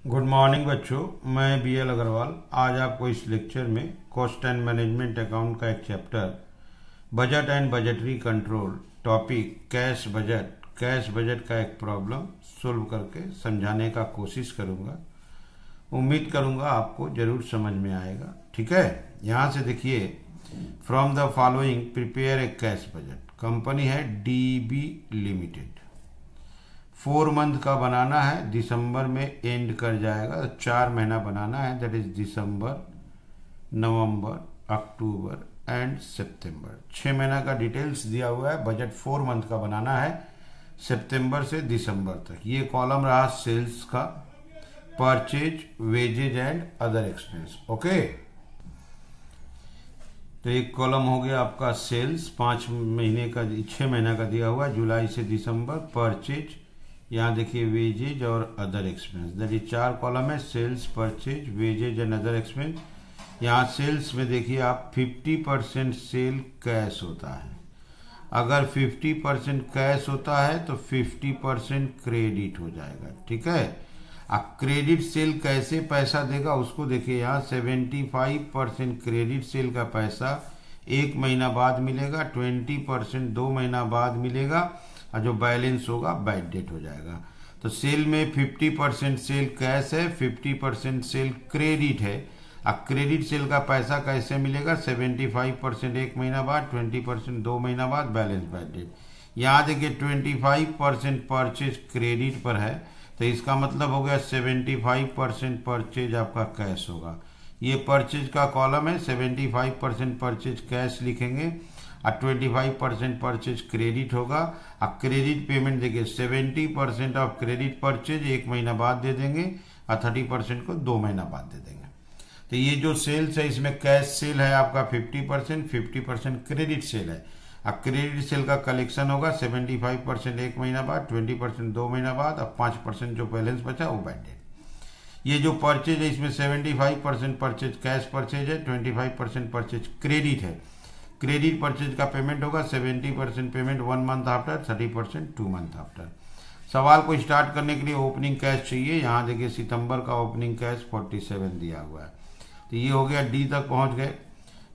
Good morning बच्चों, मैं BL Agarwal आज आपको इस लेक्चर में कॉस्ट एंड मैनेजमेंट अकाउंट का एक chapter budget and budgetary control topic cash budget का एक प्रॉब्लम सोल्व करके समझाने का कोशिश करूंगा। उम्मीद करूंगा आपको जरूर समझ में आएगा। ठीक है, यहाँ से देखिए, from the following prepare a cash budget. Company है DB लिमिटेड। 4 मंथ का बनाना है, दिसंबर में एंड कर जाएगा। 4 महीना बनाना है, that is December, November, October and September. 6 महीना का डिटेल्स दिया हुआ है। बजट 4 मंथ का बनाना है, सितंबर से दिसंबर तक। ये कॉलम रहा सेल्स का, purchase, wages and other expense. Okay, तो एक कॉलम हो गया आपका सेल्स, 5 महीने का, 6 महीना का दिया हुआ है, जुलाई से दिसंबर। परचेज, यहाँ देखिए वेजेज और other expense, that is 4 column है, sales, purchase, wages and other expense. यहाँ सेल्स में देखिए आप 50% सेल कैश होता है। अगर 50% कैश होता है तो 50% क्रेडिट हो जाएगा। ठीक है, अब क्रेडिट सेल कैसे पैसा देगा उसको देखिए। यहाँ 75% क्रेडिट सेल का पैसा 1 महीना बाद मिलेगा, 20% 2 महीना बाद मिलेगा, और जो बैलेंस होगा बैड डेट हो जाएगा। तो सेल में 50% सेल कैश है, 50% सेल क्रेडिट है। अब क्रेडिट सेल का पैसा कैसे मिलेगा? 75% 1 महीना बाद, 20% 2 महीना बाद, बैलेंस बैड डेट। यहाँ देखिए 25% परचेज क्रेडिट पर है, तो इसका मतलब हो गया 75% परचेज आपका कैश होगा। ये परचेज का कॉलम है, 75% परचेज कैश लिखेंगे और 25% परचेज क्रेडिट होगा। अब क्रेडिट पेमेंट देखिए 70% ऑफ क्रेडिट परचेज 1 महीना बाद दे देंगे और 30% को 2 महीना बाद दे देंगे। तो ये जो सेल्स है इसमें कैश सेल है आपका 50% क्रेडिट सेल है। अब क्रेडिट सेल का कलेक्शन होगा 75% 1 महीना बाद, 20% 2 महीना बाद, अब 5% जो बैलेंस बचा वो बैड डेट। ये जो परचेज है इसमें 75% परचेज कैश परचेज है, 25% परचेज क्रेडिट है। क्रेडिट परचेज का पेमेंट होगा 70% payment 1 month after, 30% 2 month after. सवाल को स्टार्ट करने के लिए ओपनिंग कैश चाहिए। यहाँ देखिए सितंबर का ओपनिंग कैश 47 दिया हुआ है, तो ये हो गया, डी तक पहुंच गए।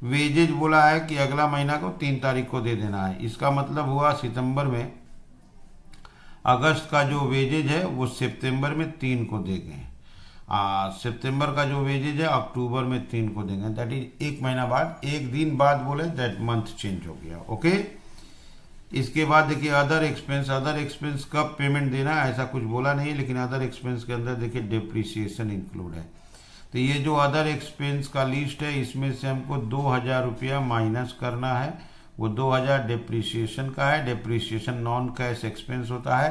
वेजेज बोला है कि अगला महीना को 3 तारीख को दे देना है। इसका मतलब हुआ सितंबर में अगस्त का जो वेजेज है वो सितंबर में 3 को देंगे। सितंबर का जो वेजेज है अक्टूबर में 3 को देंगे, दैट इज 1 महीना बाद, 1 दिन बाद बोले, दैट मंथ चेंज हो गया। ओके, इसके बाद देखिए अदर एक्सपेंस कब पेमेंट देना है ऐसा कुछ बोला नहीं, लेकिन अदर एक्सपेंस के अंदर देखिए डिप्रिसिएशन इंक्लूड है। तो ये जो अदर एक्सपेंस का लिस्ट है इसमें से हमको 2000 रुपया माइनस करना है। वो 2000 डिप्रिसिएशन का है। डिप्रिसिएशन नॉन कैश एक्सपेंस होता है,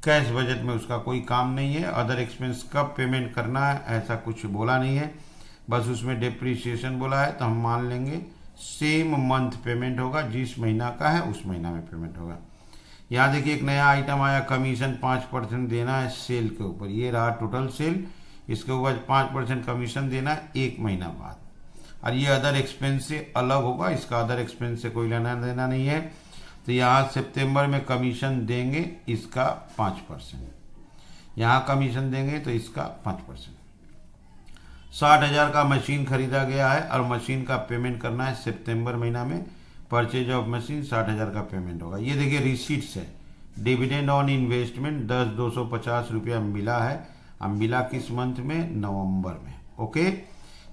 कैश बजट में उसका कोई काम नहीं है। अदर एक्सपेंस कब पेमेंट करना है ऐसा कुछ बोला नहीं है, बस उसमें डिप्रिसिएशन बोला है, तो हम मान लेंगे सेम मंथ पेमेंट होगा, जिस महीना का है उस महीना में पेमेंट होगा। यहाँ देखिए एक नया आइटम आया, कमीशन 5% देना है सेल के ऊपर। ये रहा टोटल सेल, इसके ऊपर 5% कमीशन देना है 1 महीना बाद। और ये अदर एक्सपेंस से अलग होगा, इसका अदर एक्सपेंस से कोई लेना देना नहीं है। तो यहाँ सितंबर में कमीशन देंगे, इसका 5%, यहाँ कमीशन देंगे तो इसका 5%। 60,000 का मशीन खरीदा गया है और मशीन का पेमेंट करना है सितंबर महीना में। परचेज ऑफ मशीन 60,000 का पेमेंट होगा। ये देखिए रिसीट्स है, डिविडेंड ऑन इन्वेस्टमेंट 10,250 रुपया मिला है। अब मिला किस मंथ में? नवंबर में। ओके,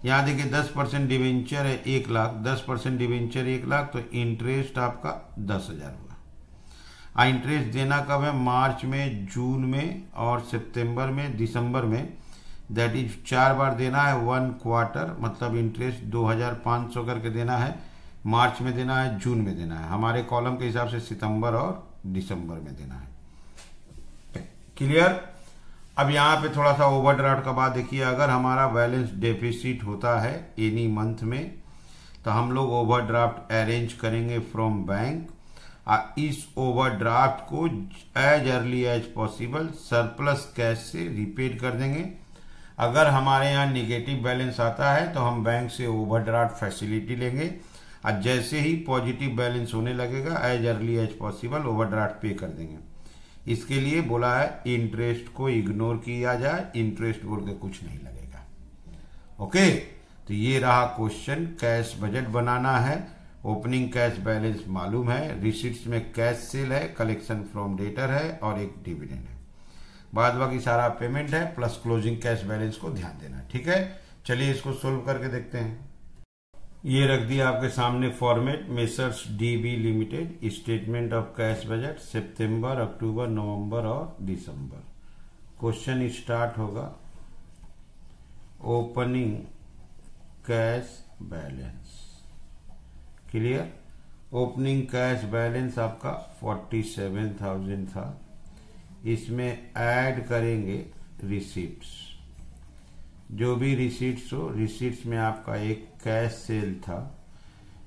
यहाँ देखिए 10% डिवेंचर है 1 लाख, 10% डिवेंचर 1 लाख, तो इंटरेस्ट आपका 10,000 हुआ। इंटरेस्ट देना कब है? मार्च में, जून में और सितंबर में, दिसंबर में, दैट इज 4 बार देना है 1 क्वार्टर, मतलब इंटरेस्ट 2500 करके देना है। मार्च में देना है, जून में देना है, हमारे कॉलम के हिसाब से सितंबर और दिसंबर में देना है। क्लियर? अब यहाँ पे थोड़ा सा ओवरड्राफ्ट का बात देखिए। अगर हमारा बैलेंस डेफिसिट होता है एनी मंथ में, तो हम लोग ओवरड्राफ्ट अरेंज करेंगे फ्रॉम बैंक। इस ओवरड्राफ्ट को as early as possible surplus cash से रिपेड कर देंगे। अगर हमारे यहाँ निगेटिव बैलेंस आता है तो हम बैंक से ओवरड्राफ्ट फैसिलिटी लेंगे, और जैसे ही पॉजिटिव बैलेंस होने लगेगा as early as possible overdraft pay कर देंगे। इसके लिए बोला है इंटरेस्ट को इग्नोर किया जाए, इंटरेस्ट बोल के कुछ नहीं लगेगा। ओके, तो ये रहा क्वेश्चन। कैश बजट बनाना है, ओपनिंग कैश बैलेंस मालूम है, रिसीट्स में कैश सेल है, कलेक्शन फ्रॉम डेटर है और एक डिविडेंड है। बाद बाकी सारा पेमेंट है प्लस क्लोजिंग कैश बैलेंस को ध्यान देना। ठीक है, चलिए इसको सोल्व करके देखते हैं। ये रख दिया आपके सामने format, Messrs DB Limited, statement of cash budget सितंबर, अक्टूबर, नवंबर और दिसंबर। क्वेश्चन स्टार्ट होगा opening cash balance. Clear, opening cash balance आपका 47,000 था। इसमें ऐड करेंगे रिसीट्स, जो भी रिसीट्स हो, रिसीट्स में आपका एक कैश सेल था,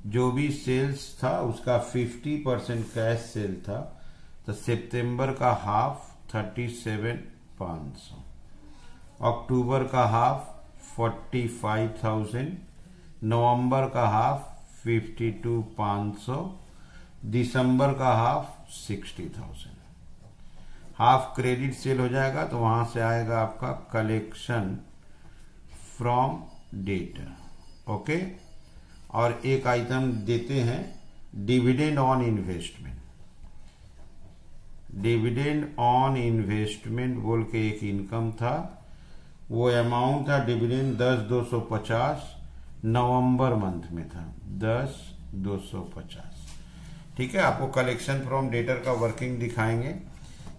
जो भी सेल्स था उसका 50% कैश सेल था, तो सितंबर का हाफ 37,500, अक्टूबर का हाफ 45,000, नवंबर का हाफ 52,500, दिसंबर का हाफ 60,000। हाफ क्रेडिट सेल हो जाएगा तो वहां से आएगा आपका कलेक्शन फ्रॉम डेटर। ओके, और एक आइटम देते हैं dividend on investment. Dividend on investment बोल के एक इनकम था, वो अमाउंट था डिविडेंड 10,250 नवंबर मंथ में था, 10,250। ठीक है, आपको कलेक्शन फ्रॉम डेटर का वर्किंग दिखाएंगे।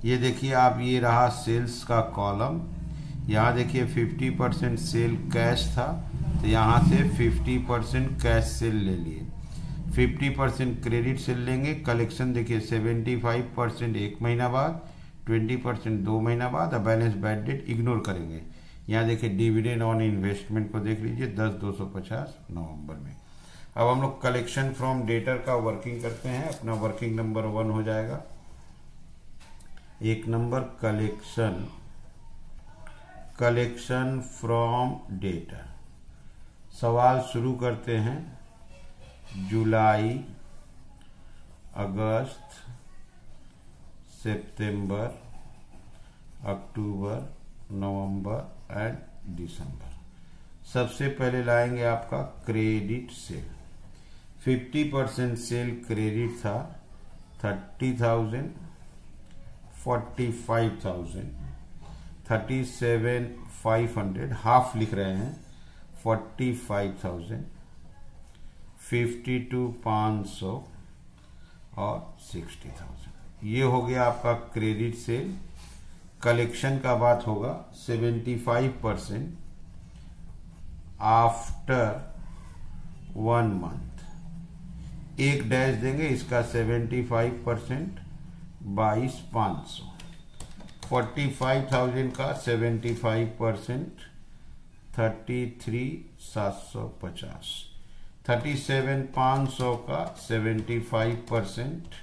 ये देखिए आप, ये रहा सेल्स का कॉलम। यहाँ देखिए 50% सेल कैश था, तो यहाँ से 50% कैश सेल ले लिए, 50% क्रेडिट सेल लेंगे। कलेक्शन देखिए 75% एक महीना बाद, 20% 2 महीना बाद, और बैलेंस बैड डेट इग्नोर करेंगे। यहाँ देखिए डिविडेंड ऑन इन्वेस्टमेंट को देख लीजिए 10,250 नवंबर में। अब हम लोग कलेक्शन फ्रॉम डेटर का वर्किंग करते हैं। अपना वर्किंग नंबर 1 हो जाएगा। एक नंबर कलेक्शन फ्रॉम डेटर। सवाल शुरू करते हैं, जुलाई, अगस्त, सितंबर, अक्टूबर, नवंबर एंड दिसंबर। सबसे पहले लाएंगे आपका क्रेडिट सेल। 50% सेल क्रेडिट था 30,000, 45,000, 37,500, हाफ लिख रहे हैं, 45,000, 52,500 और 60,000। ये हो गया आपका क्रेडिट सेल। कलेक्शन का बात होगा 75% आफ्टर 1 मंथ। एक डैश देंगे इसका 75% 22,500। 45,000 का 75% 33,750। 37,500 का 75%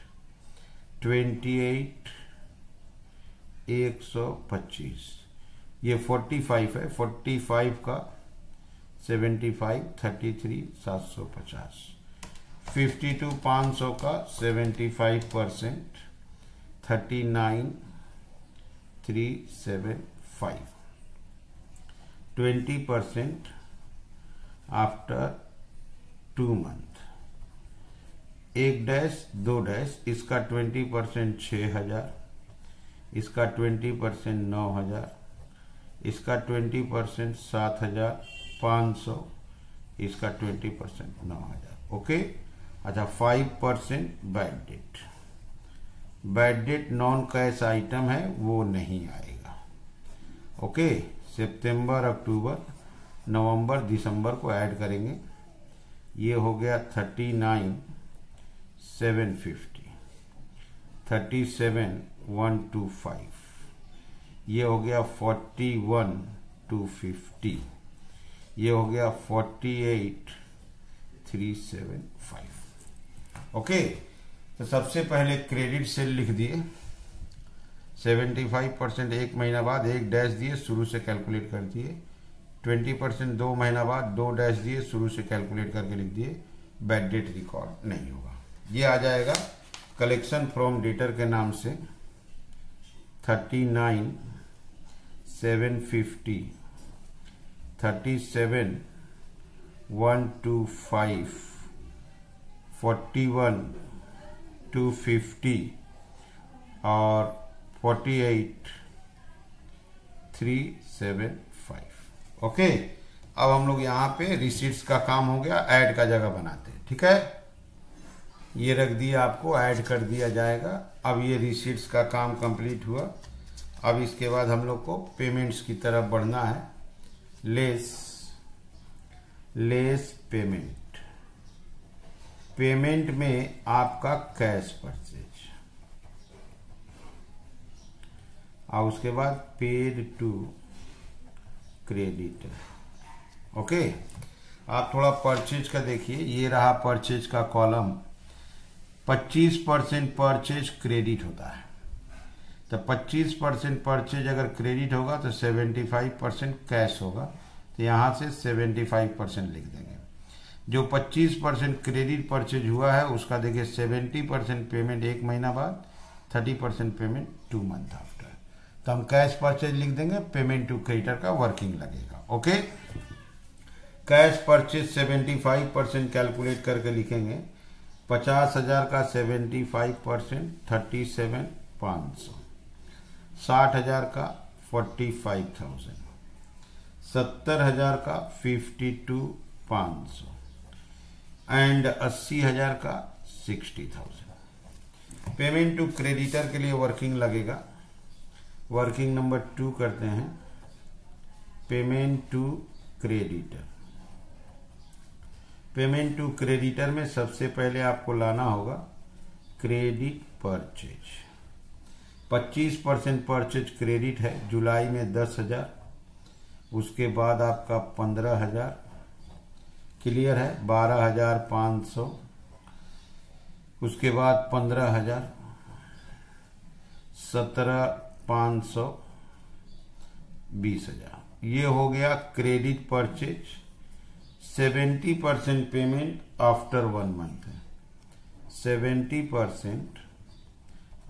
28,125। ये 45 है, 45 का 75 33,750। 52,500 का 75% 39,375। 20% आफ्टर 2 मंथ। एक डैश 2 डैश, इसका 20% 6,000, इसका 20% 9,000, इसका 20% 7,500, इसका 20% 9,000। ओके, अच्छा 5% bad debt. Bad debt non cash item है, वो नहीं आएगा। ओके, सितंबर, अक्टूबर, नवंबर, दिसंबर को ऐड करेंगे। ये हो गया 39,750, 37,125। ये हो गया 41,250। ये हो गया 48,375। ओके, तो सबसे पहले क्रेडिट सेल लिख दिए। 75% एक महीना बाद, एक डैश दिए, शुरू से कैलकुलेट कर दिए। 20% 2 महीना बाद, 2 डैश दिए, शुरू से कैलकुलेट करके लिख दिए। बैड डेट रिकॉर्ड नहीं होगा। ये आ जाएगा कलेक्शन फ्रॉम डेटर के नाम से। 39,750, 37,125, 41,250 और 48,375। ओके, अब हम लोग यहाँ पे रिसीट्स का काम हो गया, ऐड का जगह बनाते हैं। ठीक है, ये रख दिया, आपको ऐड कर दिया जाएगा। अब ये रिसीट्स का काम कंप्लीट हुआ। अब इसके बाद हम लोग को पेमेंट्स की तरफ बढ़ना है। लेस पेमेंट में आपका कैश परचेज और उसके बाद पेड टू क्रेडिटर। ओके, आप थोड़ा परचेज का देखिए, ये रहा परचेज का कॉलम। 25% परचेज क्रेडिट होता है, तो 25% परचेज अगर क्रेडिट होगा तो 75% कैश होगा, तो यहाँ से 75% लिख देंगे। जो 25% क्रेडिट परचेज हुआ है उसका देखिए 70% पेमेंट 1 महीना बाद, 30% पेमेंट 2 मंथ आफ्टर। तो हम कैश परचेज लिख देंगे, पेमेंट टू क्रेडिटर का वर्किंग लगेगा। ओके, कैश परचेज 75% कैलकुलेट करके लिखेंगे। 50,000 का 75% 37,500, 60,000 का 45,000, 70,000 का 52,500 एंड 80,000 का 60,000। पेमेंट टू क्रेडिटर के लिए वर्किंग लगेगा। वर्किंग नंबर 2 करते हैं, payment to creditor. Payment to creditor में सबसे पहले आपको लाना होगा क्रेडिट परचेज। 25% परचेज क्रेडिट है, जुलाई में 10,000, उसके बाद आपका 15,000 क्लियर है, 12,500, उसके बाद 15,000, 17,500, 20,000। ये हो गया credit purchase. 70% payment after 1 month है, 70%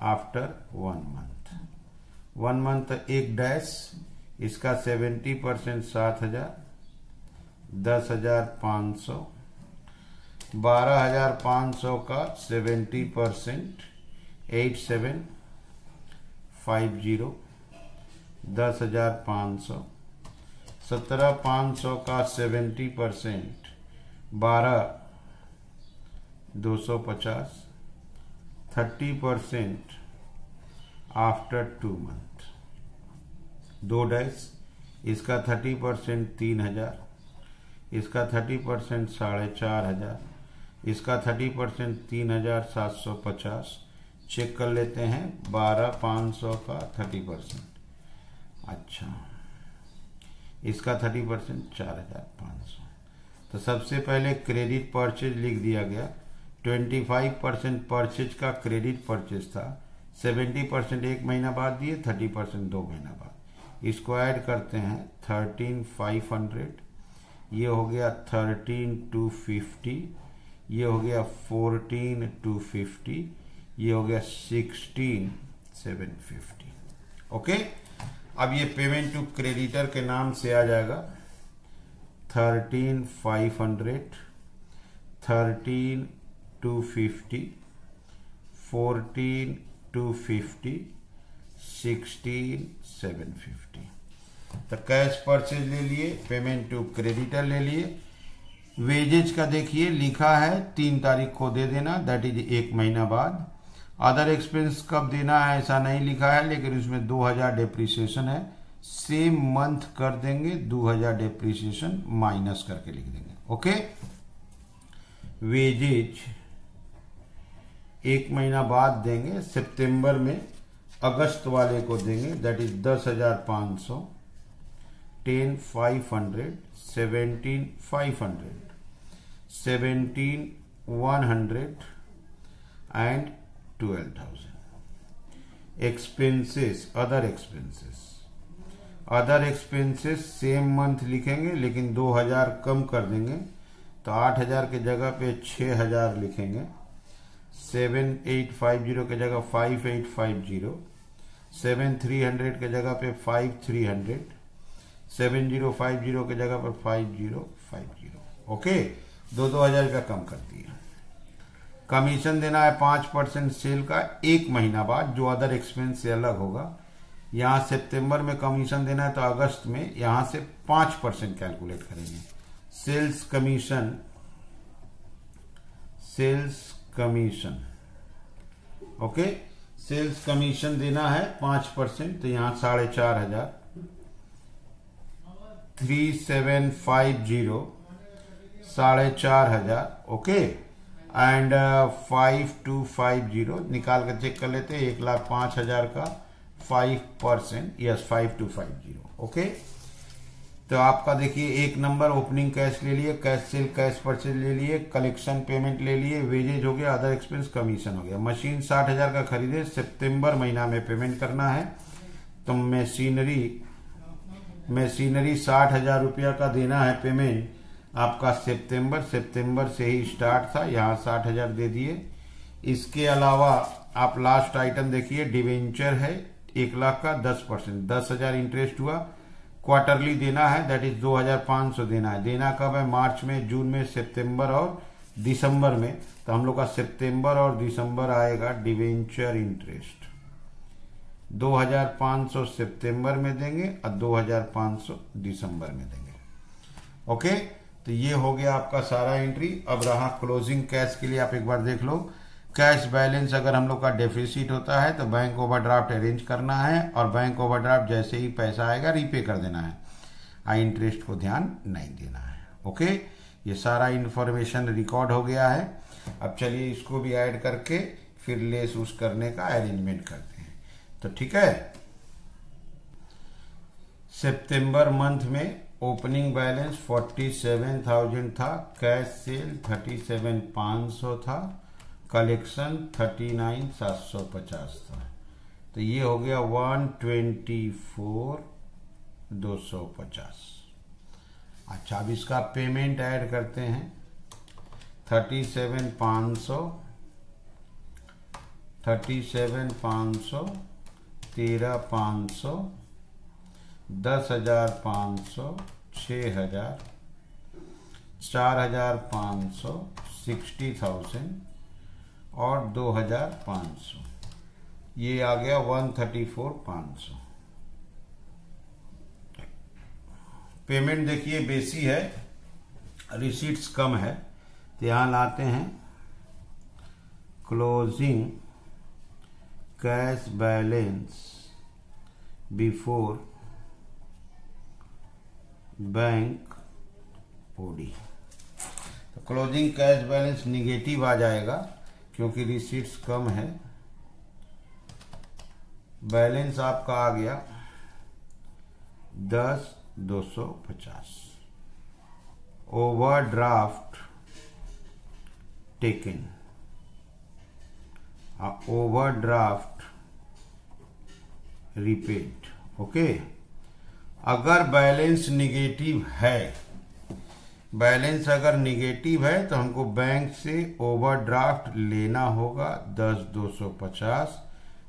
आफ्टर 1 मंथ। 1 मंथ 1 डैश, इसका 70% 7,000, 10,500, 12,500 का 70% 8,750, 10,500, 17,500 का 70% 12,250, 30% आफ्टर 2 मंथ, 2 डैश, इसका 30% 3,000, इसका 30% 4,500, इसका 30% 3,750। चेक कर लेते हैं, 12,500 का 30%, अच्छा, इसका 30% 4,500। तो सबसे पहले क्रेडिट परचेज लिख दिया गया। 25% परचेज का क्रेडिट परचेज था, 70% 1 महीना बाद दिए, 30% 2 महीना बाद। इसको ऐड करते हैं, 13,500, ये हो गया 13,250, ये हो गया 14,250, ये हो गया 16,750। ओके, अब ये पेमेंट टू क्रेडिटर के नाम से आ जाएगा। 13,500, 13,250, 14,250, 16,750। तो कैश परचेज ले लिए, पेमेंट टू क्रेडिटर ले लिए। वेजेज का देखिए लिखा है 3 तारीख को दे देना, दैट इज 1 महीना बाद। अदर एक्सपेंस कब देना है ऐसा नहीं लिखा है, लेकिन उसमें 2,000 डेप्रिसिएशन है, सेम मंथ कर देंगे, 2,000 डेप्रिसिएशन माइनस करके लिख देंगे। ओके, वेजेज 1 महीना बाद देंगे, सितंबर में अगस्त वाले को देंगे, that is 10,500, 10,500, 17,500, 17,100 and 12,000। Expenses, other expenses same month लिखेंगे, लेकिन 2,000 कम कर देंगे, तो 8,000 के जगह पे 6,000 लिखेंगे। 7,850 के जगह 5,850, 7300 के जगह पे 5300, 7050 के जगह पर 5050। ओके, 2-2000 रुपया कम कर दिया। कमीशन देना है 5% सेल का 1 महीना बाद, जो अदर एक्सपेंस से अलग होगा। यहाँ सितंबर में कमीशन देना है तो अगस्त में यहाँ से 5% कैलकुलेट करेंगे। Sales commission okay, sales commission देना है 5%, तो यहाँ 4500, 3750, 4500 ओके, एंड 5250 निकाल कर चेक कर लेते हैं। 1,05,000 का 5%, यस 5250 ओके। तो आपका देखिए एक नंबर ओपनिंग कैश ले लिए, कैश सेल कैश परचेज ले लिए, कलेक्शन पेमेंट ले लिए, वेजेज हो गया, अदर एक्सपेंस कमीशन हो गया। मशीन 60,000 का खरीदे, सितंबर महीना में पेमेंट करना है, तो मशीनरी 60,000 रुपया का देना है पेमेंट आपका। सितंबर से ही स्टार्ट था, यहाँ 60,000 दे दिए। इसके अलावा आप लास्ट आइटम देखिए, डिवेंचर है 1 लाख का 10%, 10,000 इंटरेस्ट हुआ। क्वार्टरली देना है, दैट इज 2,500 देना है। देना कब है? मार्च में, जून में, सितंबर और दिसंबर में। तो हम लोग का सितंबर और दिसंबर आएगा डिवेंचर इंटरेस्ट 2,500 सितंबर में देंगे और 2,500 दिसंबर में देंगे। ओके, तो ये हो गया आपका सारा एंट्री। अब रहा क्लोजिंग कैश के लिए, आप एक बार देख लो। कैश बैलेंस अगर हम लोग का डेफिसिट होता है तो बैंक ओवरड्राफ्ट अरेंज करना है, और बैंक ओवरड्राफ्ट जैसे ही पैसा आएगा रीपे कर देना है, इंटरेस्ट को ध्यान नहीं देना है। ओके, ये सारा इंफॉर्मेशन रिकॉर्ड हो गया है। अब चलिए इसको भी ऐड करके फिर लेस उस करने का अरेंजमेंट करते हैं। तो ठीक है, सितंबर मंथ में ओपनिंग बैलेंस 47,000 था, कैश सेल 37,500 था, कलेक्शन 39,750 था। तो ये हो गया 124,250। अच्छा, अब इसका पेमेंट ऐड करते हैं। 37,500, 13,500, 10,500, 6,000, 4,500, 60,000 और 2,500। ये आ गया 134,500। पेमेंट देखिए बेसी है, रिसीट्स कम है, तो यहां लाते हैं closing cash balance before bank OD. तो क्लोजिंग कैश बैलेंस निगेटिव आ जाएगा क्योंकि रिसीट्स कम है। बैलेंस आपका आ गया 10,250। Overdraft taken, overdraft repaid. Okay, अगर बैलेंस निगेटिव है, बैलेंस अगर निगेटिव है तो हमको बैंक से ओवरड्राफ्ट लेना होगा 10,250।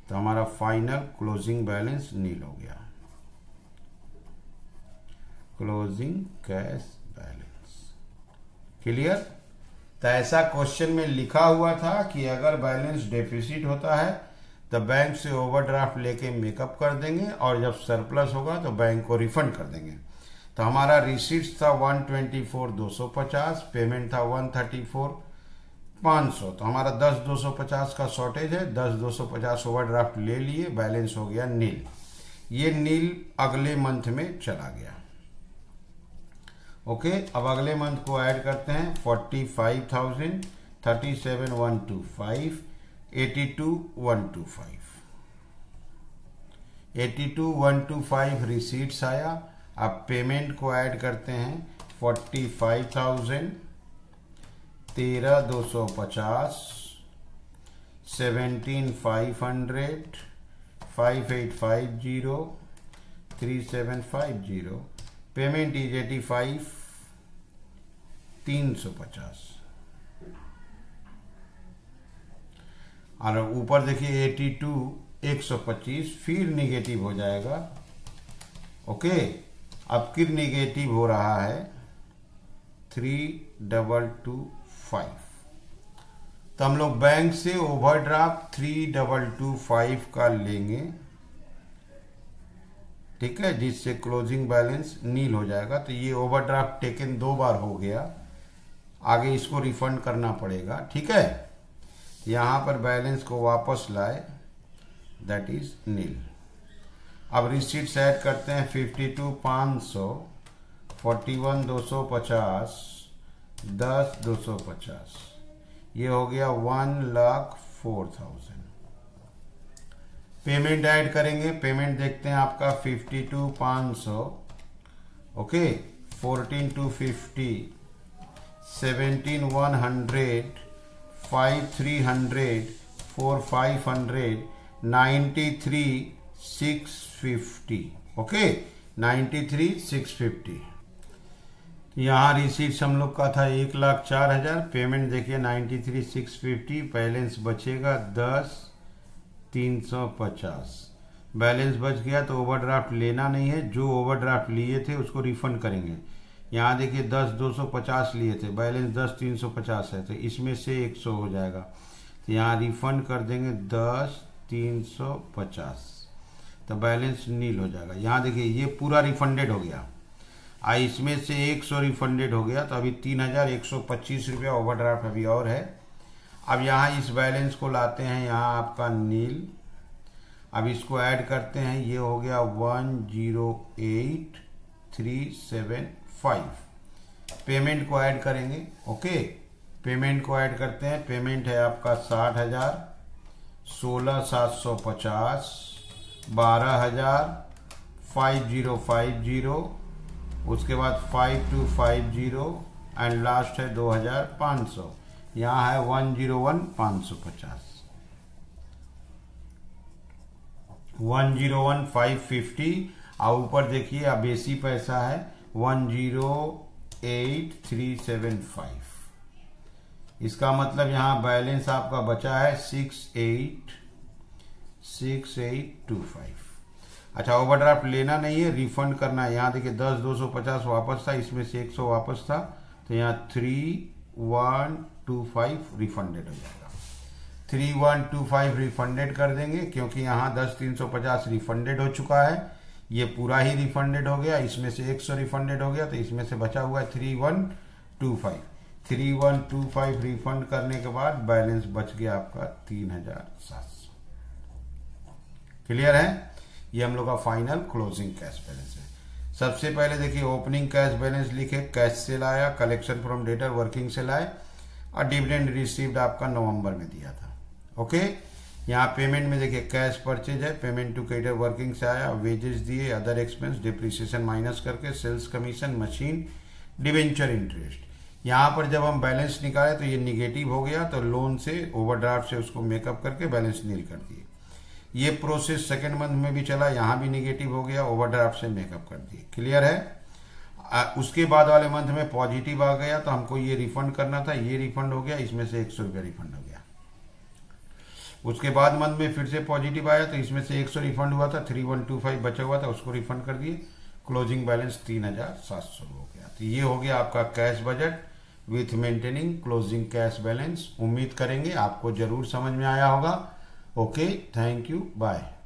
तो हमारा फाइनल क्लोजिंग बैलेंस नील हो गया। Closing cash balance clear. तो ऐसा क्वेश्चन में लिखा हुआ था कि अगर बैलेंस डेफिसिट होता है तो बैंक से ओवरड्राफ्ट लेके मेकअप कर देंगे, और जब सरप्लस होगा तो बैंक को रिफंड कर देंगे। तो हमारा रिसीट्स था 124,250, पेमेंट था 134,500। तो हमारा 10,250 का शॉर्टेज है, 10,250 ओवरड्राफ्ट ले लिए, बैलेंस हो गया नील। ये नील अगले मंथ में चला गया। ओके, अब अगले मंथ को ऐड करते हैं। 45,000, 37,125, 82,125, 82,125 रिसीट्स आया। अब पेमेंट को ऐड करते हैं। 45,000, 13,250, 17,500, 5850, 3750, पेमेंट इज 85,350। और ऊपर देखिए 82 125, फिर निगेटिव हो जाएगा। ओके, अब फिर निगेटिव हो रहा है 3225। तो हम लोग बैंक से ओवरड्राफ्ट 3225 का लेंगे, ठीक है, जिससे क्लोजिंग बैलेंस नील हो जाएगा। तो ये ओवरड्राफ्ट टेकन 2 बार हो गया, आगे इसको रिफंड करना पड़ेगा, ठीक है। यहां पर बैलेंस को वापस लाए, दैट इज नील। अब रिसीट्स ऐड करते हैं 52,500, 41,250, 10,250, ये हो गया 1,04,000। पेमेंट ऐड करेंगे, पेमेंट देखते हैं आपका 52,500, ओके, 14,250, 17,100, 5,300, 4,500, 93,650, ओके, 93,650। यहाँ रिसीट्स हम लोग का था 1,04,000, पेमेंट देखिए 93,650, बैलेंस बचेगा 10,350। बैलेंस बच गया तो ओवरड्राफ्ट लेना नहीं है, जो ओवरड्राफ्ट लिए थे उसको रिफंड करेंगे। यहाँ देखिए 10,250 लिए थे, बैलेंस 10,350 है, तो इसमें से 100 हो जाएगा, तो यहाँ रिफंड कर देंगे 10,350, तो बैलेंस नील हो जाएगा। यहाँ देखिए ये पूरा रिफंडेड हो गया, इसमें से 100 रिफंडेड हो गया, तो अभी 3,125 रुपया ओवरड्राफ्ट अभी और है। अब यहाँ इस बैलेंस को लाते हैं, यहाँ आपका नील, अब इसको ऐड करते हैं, ये हो गया 108,375। पेमेंट को ऐड करेंगे, ओके, पेमेंट को ऐड करते हैं। पेमेंट है आपका 60,000, 16,750, 12,000, 5050, उसके बाद 5250 एंड लास्ट है 2,500। यहाँ है 101,550, 101,550, और ऊपर देखिए अब बेसी पैसा है 108,375। इसका मतलब यहाँ बैलेंस आपका बचा है 68,25। अच्छा, ओवरड्राफ्ट लेना नहीं है, रिफंड करना है। यहाँ देखिए 10,250 वापस था, इसमें से 100 वापस था, तो यहाँ 3,125 रिफंडेड हो जाएगा। 3,125 रिफंडेड कर देंगे, क्योंकि यहाँ 10,350 रिफंडेड हो चुका है, ये पूरा ही रिफंडेड हो गया, इसमें से 100 रिफंडेड हो गया, तो इसमें से बचा हुआ है 3,125। 3,125 रिफंड करने के बाद बैलेंस बच गया आपका 3,700। क्लियर है? ये हम लोग का फाइनल क्लोजिंग कैश बैलेंस है। सबसे पहले देखिए ओपनिंग कैश बैलेंस लिखे, कैश से लाया, कलेक्शन फ्रॉम डेटर वर्किंग से लाए, और डिविडेंड रिसीव्ड आपका नवंबर में दिया था। ओके, यहाँ पेमेंट में देखिए कैश परचेज है, पेमेंट टू क्रेडिटर वर्किंग से आया, वेजेस दिए, अदर एक्सपेंस, डिप्रिसिएशन माइनस करके, sales commission, machine, debenture interest. यहाँ पर जब हम बैलेंस निकाले तो ये निगेटिव हो गया, तो लोन से ओवरड्राफ्ट से उसको मेकअप करके बैलेंस नील कर दिए। ये प्रोसेस सेकेंड मंथ में भी चला, यहाँ भी निगेटिव हो गया, ओवरड्राफ्ट से मेकअप कर दिए। क्लियर है? उसके बाद वाले मंथ में पॉजिटिव आ गया, तो हमको ये रिफंड करना था, ये रिफंड हो गया, इसमें से 100 रुपया रिफंड हो गया। उसके बाद मंथ में फिर से पॉजिटिव आया, तो इसमें से 100 रिफंड हुआ था, 3,125 बचा हुआ था, उसको रिफंड कर दिए, क्लोजिंग बैलेंस 3,700 हो गया। तो ये हो गया आपका cash budget with maintaining closing cash balance. उम्मीद करेंगे आपको जरूर समझ में आया होगा। Okay, thank you, bye.